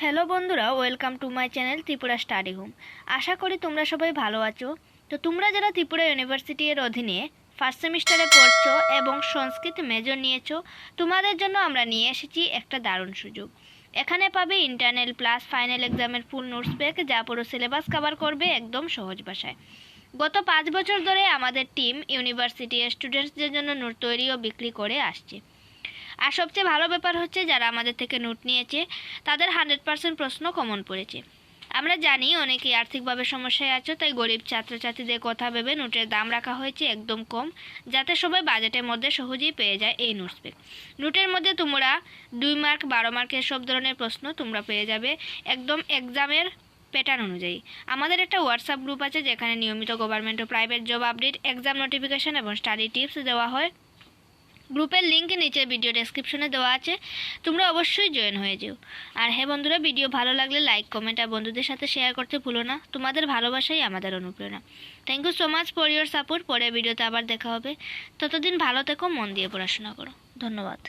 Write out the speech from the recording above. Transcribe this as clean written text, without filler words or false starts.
Hello বন্ধুরা, welcome to my channel Tripura study home. আশা করি তোমরা সবাই ভালো আছো। তো তোমরা যারা ত্রিপুরা ইউনিভার্সিটি এর অধীনে ফার্স্ট সেমিস্টারে পড়ছো এবং সংস্কৃত মেজর নিয়েছো, তোমাদের জন্য আমরা নিয়ে এসেছি একটা দারুণ সুযোগ। এখানে পাবে ইন্টারনাল প্লাস ফাইনাল এক্সামের ফুল নোটস প্যাক, যা পুরো সিলেবাস কভার করবে একদম সহজ ভাষায়। গত 5 বছর ধরে আমাদের টিম ইউনিভার্সিটির স্টুডেন্টসদের জন্য নোট তৈরি ও বিক্রি করে আসছে। আর সবচেয়ে ভালো ব্যাপার হচ্ছে, যারা আমাদের থেকে নোট নিয়েছে তাদের 100% প্রশ্ন কমন পড়েছে। আমরা জানি অনেকেই আর্থিকভাবে সমস্যায় আছো, তাই গরিব ছাত্রছাত্রীদের কথা ভেবে নোটের দাম রাখা হয়েছে একদম কম, যাতে সবাই বাজেটের মধ্যে সহজেই পেয়ে যায় এই নোটস প্যাক। নোটের মধ্যে তোমরা 2 মার্ক 12 মার্কের সব ধরনের প্রশ্ন তোমরা পেয়ে যাবে একদম এক্সামের প্যাটার্ন অনুযায়ী। আমাদের একটা হোয়াটসঅ্যাপ গ্রুপ আছে, যেখানে নিয়মিত গভর্নমেন্ট ও private job update, exam notification এবং স্টাডি টিপস দেওয়া হয়। গ্রুপের লিঙ্ক নিচে ভিডিও ডেসক্রিপশনে দেওয়া আছে, তোমরা অবশ্যই জয়েন হয়ে যেও। আর হ্যাঁ বন্ধুরা, ভিডিও ভালো লাগলে লাইক, কমেন্ট আর বন্ধুদের সাথে শেয়ার করতে ভুলো না। তোমাদের ভালোবাসাই আমাদের অনুপ্রেরণা। Thank you so much for your support. পরের ভিডিওতে আবার দেখা হবে। ততদিন ভালো থেকো, মন দিয়ে পড়াশোনা করো। ধন্যবাদ।